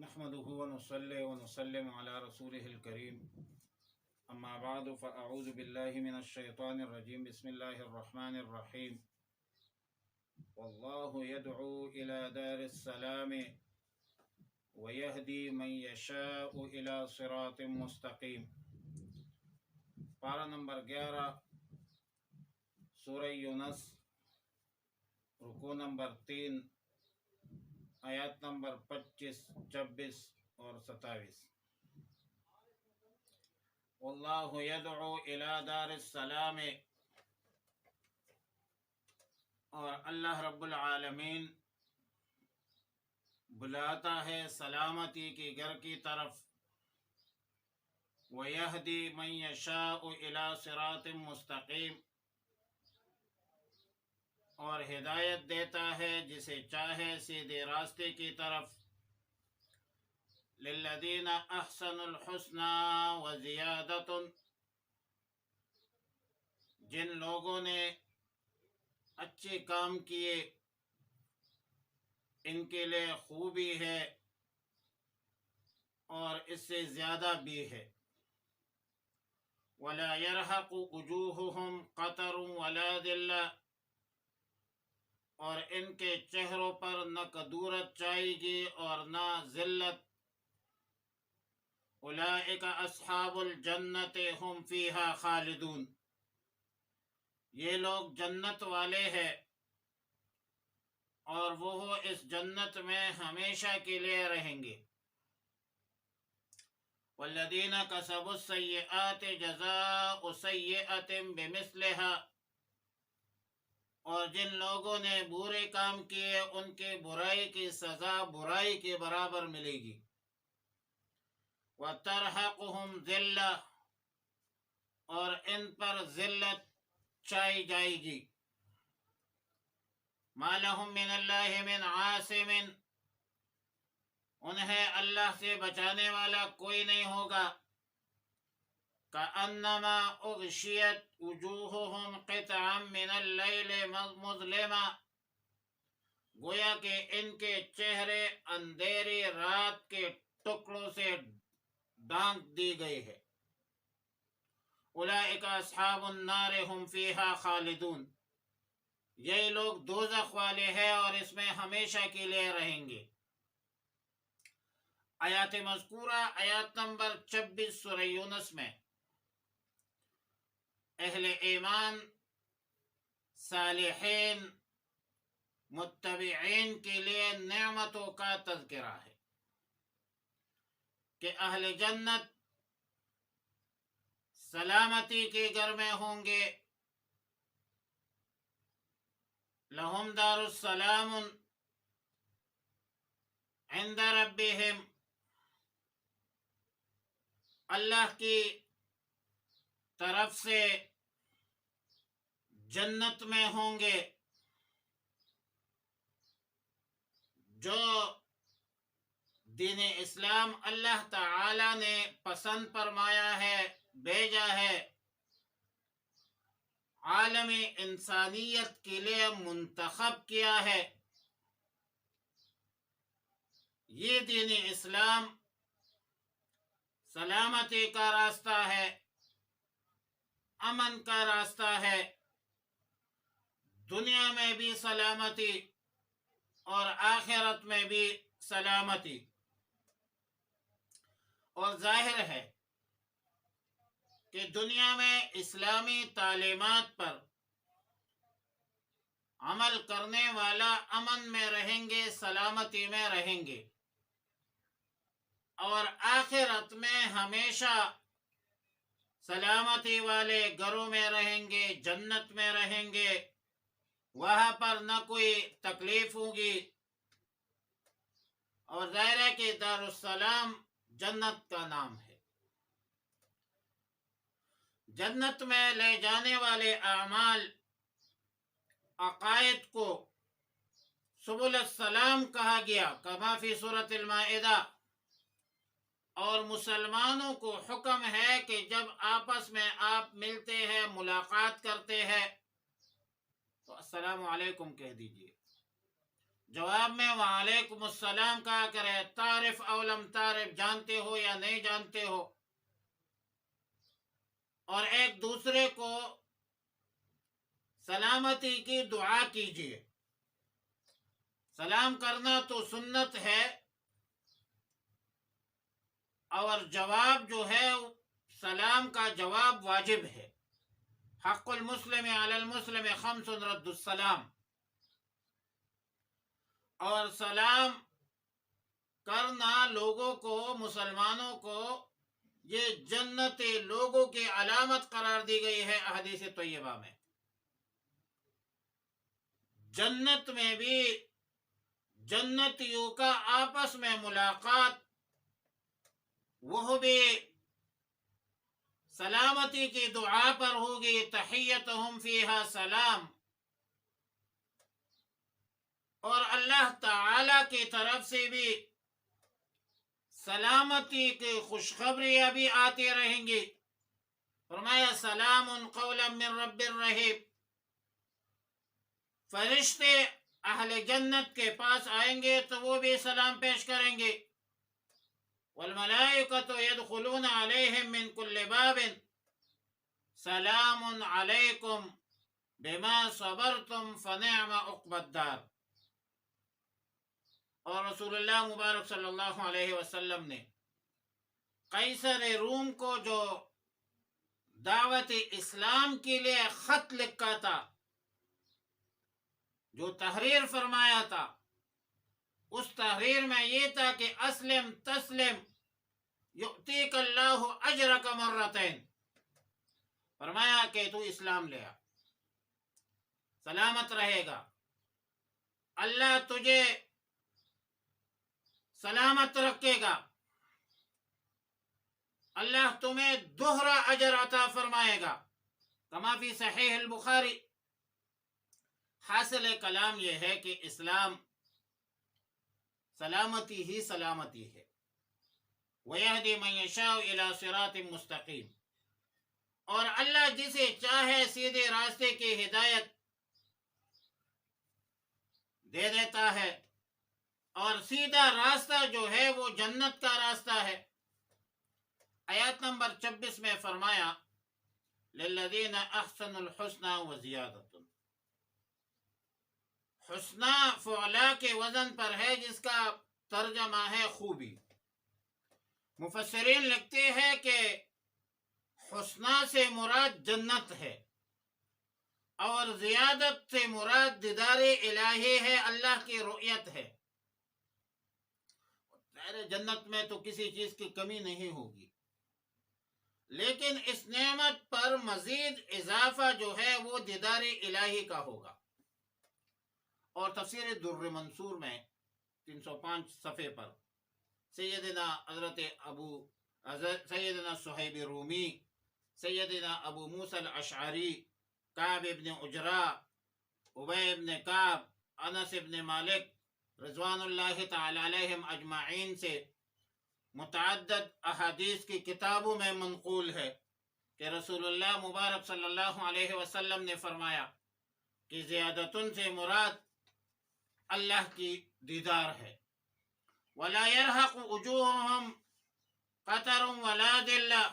نحمده ونصلي ونسلم على رسوله الكريم أما بعد فأعوذ بالله من الشيطان الرجيم بسم الله الرحمن الرحيم والله يدعو إلى دار السلام ويهدي من يشاء إلى صراط مستقيم۔ پارہ نمبر 11 سورہ یونس، رکوع نمبر 3، آیات نمبر 25، 26 اور 27۔ واللہ یدعو الی دار السلام، اور اللہ رب العالمین بلاتا ہے سلامتی کے گھر کی طرف۔ وَيَهْدِي مَن يَشَاءُ إِلَى صِرَاطٍ مُسْتَقِيمٍ، اور ہدایت دیتا ہے جسے چاہے سیدھے راستے کی طرف۔ لِلَّذِينَ أَحْسَنُوا الْحُسْنَى وَزِيَادَةٌ، جن لوگوں نے اچھے کام کیے ان کے لیے خوبی ہے اور اس سے زیادہ بھی ہے۔ وَلَا يَرْهَقُ وُجُوهُهُمْ قَتَرٌ وَلَا ذِلَّةٌ، اور ان کے چہروں پر نہ کدورت چھائے گی اور نہ ذلت۔ اولئک اصحاب الجنت ہم فیہا خالدون، یہ لوگ جنت والے ہیں اور وہ اس جنت میں ہمیشہ کے لیے رہیں گے۔ والذین کسبوا السیئات جزاء سیئۃ بمثلها، اور جن لوگوں نے برے کام کیے ان کے برائی کی سزا برائی کے برابر ملے گی۔ وَتَرْحَقُهُمْ ذِلَّةٌ، اور ان پر ذلت چھائی جائے گی۔ مَا لَهُم مِّنَ اللَّهِ مِنْ عَاصِمٍ، انہیں اللہ سے بچانے والا کوئی نہیں ہوگا۔ كَأَنَّمَا أُغْشِيَتْ وُجُوهُهُمْ قِطْعًا مِّنَ اللَّيْلِ مُظْلِمًا، گویا کہ ان کے چہرے اندھیری رات کے ٹکڑوں سے ڈھانک دی گئی ہے۔ اولئک اصحاب النار ہم فیہا خالدون، یہی لوگ دوزخ والے ہیں اور اس میں ہمیشہ کے لیے رہیں گے۔ آیات مذکورہ آیات نمبر 26 سورہ یونس میں اہل ایمان، صالحین، متبعین کے لیے نعمتوں کا تذکرہ ہے کہ اہل جنت سلامتی کے گھر میں ہوں گے۔ لہم دار السلام عند ربہم، اللہ کی طرف سے جنت میں ہوں گے۔ جو دین اسلام اللہ تعالی نے پسند فرمایا ہے، بھیجا ہے، عالم انسانیت کے لیے منتخب کیا ہے، یہ دین اسلام سلامتی کا راستہ ہے، امن کا راستہ ہے، دنیا میں بھی سلامتی اور آخرت میں بھی سلامتی۔ اور ظاہر ہے کہ دنیا میں اسلامی تعلیمات پر عمل کرنے والا امن میں رہیں گے، سلامتی میں رہیں گے، اور آخرت میں ہمیشہ سلامتی والے گھروں میں رہیں گے، جنت میں رہیں گے، وہاں پر نہ کوئی تکلیف ہوگی۔ اور ظاہر ہے کہ دار السلام جنت کا نام ہے۔ جنت میں لے جانے والے اعمال، عقائد کو سبل السلام کہا گیا، کما فی سورۃ المائدہ۔ اور مسلمانوں کو حکم ہے کہ جب آپس میں آپ ملتے ہیں، ملاقات کرتے ہیں، تو السلام علیکم کہہ دیجئے۔ جواب میں وعلیکم السلام کہا کرے، تعرف او لم تعرف، جانتے ہو یا نہیں جانتے ہو، اور ایک دوسرے کو سلامتی کی دعا کیجیے۔ سلام کرنا تو سنت ہے، اور جواب جو ہے سلام کا جواب واجب ہے۔ حق المسلم علی المسلم خمس رد السلام، اور سلام کرنا لوگوں کو، مسلمانوں کو، یہ جنت لوگوں کی علامت قرار دی گئی ہے احادیث طیبہ میں۔ جنت میں بھی جنتیوں کا آپس میں ملاقات، وہ بھی سلامتی کی دعا پر ہوگی، تحیتہم فیہا سلام، اور اللہ تعالی کی طرف سے بھی سلامتی کی خوشخبریاں بھی آتی رہیں گی۔ فرمایا سلام قولا من رب الرحیم، فرشتے اہل جنت کے پاس آئیں گے تو وہ بھی سلام پیش کریں گے۔ والملائکۃ یدخلون علیہم من کل باب سلام علیکم بما صبرتم فنعم عقبی الدار۔ اور رسول اللہ مبارک صلی اللہ علیہ وسلم نے قیصر روم کو جو دعوت اسلام کے لیے خط لکھا تھا، جو تحریر فرمایا تھا، اس تحریر میں یہ تھا کہ اسلم تسلم یؤتیک اللہ اجرک مرتین، فرمایا کہ تو اسلام لے آ، سلامت رہے گا، اللہ تجھے سلامت رکھے گا، اللہ تمہیں دوہرا اجر عطا فرمائے گا، کما فی صحیح البخاری۔ حاصل کلام یہ ہے کہ اسلام سلامتی ہی سلامتی ہے، وَيَهْدِي مَن يَشَاءُ إِلَى صِرَاطٍ مُسْتَقِيمٍ، اور اللہ جسے چاہے سیدھے راستے کی ہدایت دے دیتا ہے، اور سیدھا راستہ جو ہے وہ جنت کا راستہ ہے۔ آیات نمبر 26 میں فرمایا لِلَّذِينَ أَحْسَنُوا الْحُسْنَى وَزِيَادَةٌ۔ حسنہ فعلا کے وزن پر ہے، جس کا ترجمہ ہے خوبی۔ مفسرین لکھتے ہیں کہ حسنہ سے مراد جنت ہے، اور زیادت سے مراد دیدار الہی ہے، اللہ کی رؤیت ہے۔ جنت میں تو کسی چیز کی کمی نہیں ہوگی، لیکن اس نعمت پر مزید اضافہ جو ہے وہ دیدار الہی کا ہوگا۔ اور تفسیر در منصور میں 305 صفحے پر سیدنا سیدنا صہیب رومی، سیدنا ابو موسیٰ الاشعری، کعب ابن عجرہ، ابی ابن کعب، انس ابن مالک رضوان اللہ تعالی علیہم اجمعین سے متعدد احادیث کی کتابوں میں منقول ہے کہ رسول اللہ مبارک صلی اللہ علیہ وسلم نے فرمایا کہ زیادتن سے مراد اللہ کی دیدار ہے۔ وَلَا يَرْحَقُ وُجُوهُهُمْ قَتَرٌ وَلَا ذِلَّةٌ،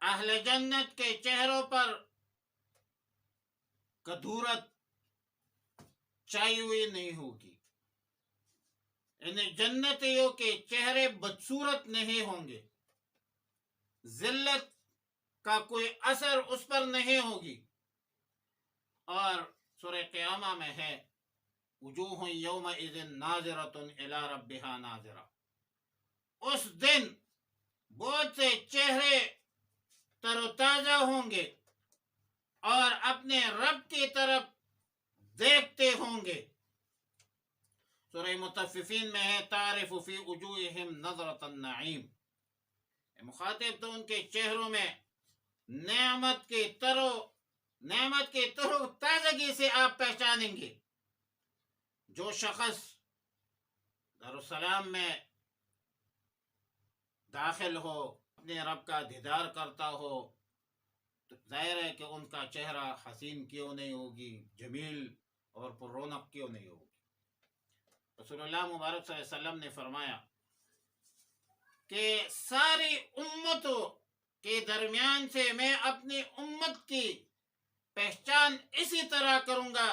اہل جنت کے چہروں پر کدورت چھائی ہوئی نہیں ہوگی، یعنی جنتیوں کے چہرے بدصورت نہیں ہوں گے، ذلت کا کوئی اثر اس پر نہیں ہوگی۔ اور سورہ قیامہ میں ہے وجوہ یومئذ ناظرۃ الی ربہا ناظرہ، اس دن بہت سے چہرے تر و تازہ ہوں گے اور اپنے رب کی طرف دیکھتے ہوں گے۔ سورہ مطففین میں ہے تعرف فی وجوہہم نظرۃ النعیم، مخاطب تو ان کے چہروں میں نعمت کی تر و تازگی سے آپ پہچانیں گے۔ جو شخص دارالسلام میں داخل ہو، اپنے رب کا دیدار کرتا ہو، تو ظاہر ہے کہ ان کا چہرہ حسین کیوں نہیں ہوگی، جمیل اور پر رونق کیوں نہیں ہوگی۔ رسول اللہ مبارک صلی اللہ علیہ وسلم نے فرمایا کہ ساری امتوں کے درمیان سے میں اپنی امت کی پہچان اسی طرح کروں گا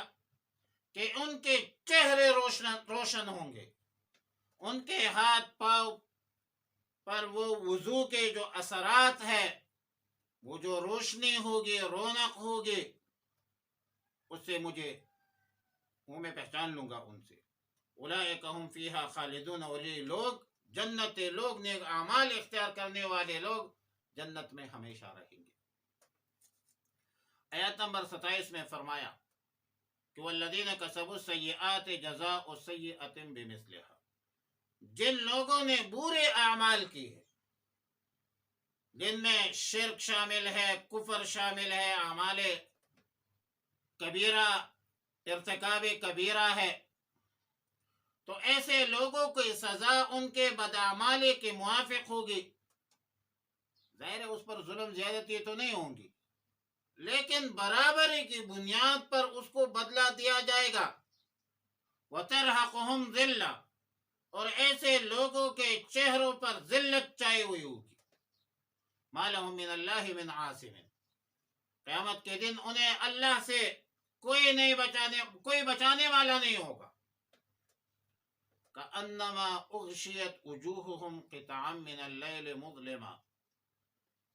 کہ ان کے چہرے روشن ہوں گے، ان کے ہاتھ پاؤں پر وہ وضو کے جو اثرات ہے، وہ جو روشنی ہوگی، رونق ہوگی، اس سے میں پہچان لوں گا ان سے۔ اولئک ھم فیہا خالدون، اور یہ لوگ جنت، لوگ نیک اعمال اختیار کرنے والے لوگ جنت میں ہمیشہ رہیں گے۔ آیت نمبر 27 میں فرمایا کہ والذین کسبوا السیئات جزاء سیئۃ بمثلھا، جن لوگوں نے برے اعمال کی ہے، جن میں شرک شامل ہے، کفر شامل ہے، اعمال کبیرہ، ارتکاب کبیرہ ہے، تو ایسے لوگوں کی سزا ان کے بدعمالی کے موافق ہوگی۔ ظاہر ہے اس پر ظلم زیادتی تو نہیں ہوں گی، لیکن برابری کی بنیاد پر اس کو بدلہ دیا جائے گا۔ وَتَرْحَقُهُمْ ذِلَّةٌ، اور ایسے لوگوں کے چہروں پر ذلت چھائی ہوئی ہوگی۔ مَا لَهُم مِّنَ اللَّهِ مِنْ عَاصِمٍ، قیامت کے دن انہیں اللہ سے کوئی بچانے والا نہیں ہوگا۔ كَأَنَّمَا أُغْشِيَتْ وُجُوهُهُمْ قِطَعًا مِّنَ اللَّيْلِ مُظْلِمًا،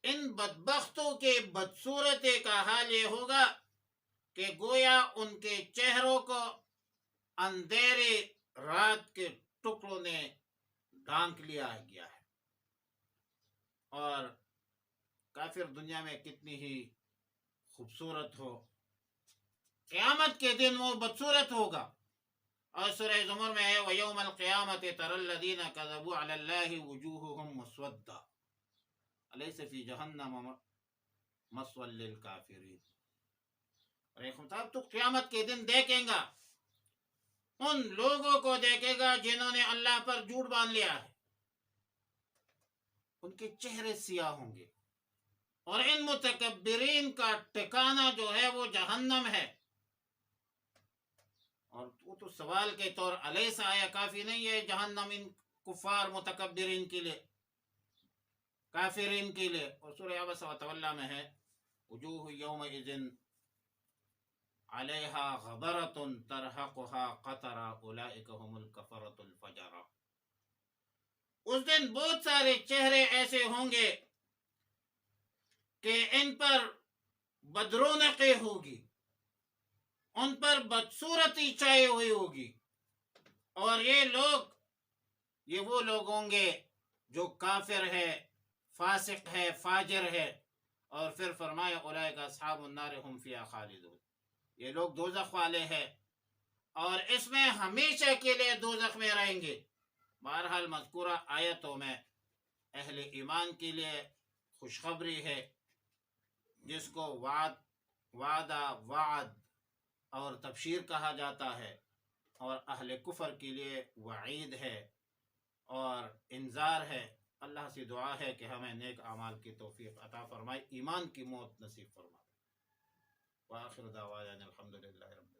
ان بدبختوں کے بدصورتی کا حال یہ ہوگا کہ گویا ان کے چہروں کو اندھیرے رات کے ٹکڑوں نے ڈھانک لیا گیا ہے۔ اور کافر دنیا میں کتنی ہی خوبصورت ہو، قیامت کے دن وہ بدصورت ہوگا۔ اور سورہ زمر میں ہے وَيَوْمَ الْقِيَامَةِ تَرَى الَّذِينَ كَذَبُوا عَلَى اللَّهِ وُجُوهُهُمْ مُسْوَدَّةٌ أَلَيْسَ فِي جَهَنَّمَ مَثْوًى لِلْكَافِرِينَ۔ اور ایک خطاب تو قیامت کے دن دیکھیں گا، ان لوگوں کو دیکھے گا جنہوں نے اللہ پر جھوٹ باندھ لیا ہے، ان کے چہرے سیاہ ہوں گے، اور ان متکبرین کا ٹھکانہ جو ہے وہ جہنم ہے۔ اور وہ تو سوال کے طور علیہ آیا کافی نہیں ہے جہنم ان کفار متکبرین کے لیے، کافرین کے لیے۔ اور سورہ عبس و تولی میں ہے وجوہ یومئذ علیہا غبرۃ ترہقها قطرہ اولئک ھم الکفرۃ الفجرہ۔ اس دن بہت سارے چہرے ایسے ہوں گے کہ ان پر بدرونقی ہوگی، ان پر بدصورتی چھائی ہوئی ہوگی، اور یہ وہ لوگ ہوں گے جو کافر ہے، فاسق ہے، فاجر ہے۔ اور پھر فرمایا اولئک اصحاب النار ھم فیہا خالدون، یہ لوگ دوزخ والے ہیں اور اس میں ہمیشہ کے لیے دوزخ میں رہیں گے۔ بہرحال مذکورہ آیتوں میں اہل ایمان کے لیے خوشخبری ہے، جس کو وعدہ، وعد اور تبشیر کہا جاتا ہے، اور اہل کفر کے لیے وعید ہے اور انذار ہے۔ اللہ سے دعا ہے کہ ہمیں نیک اعمال کی توفیق عطا فرمائے، ایمان کی موت نصیب فرمائے۔ وآخر دعوانا الحمدللہ رب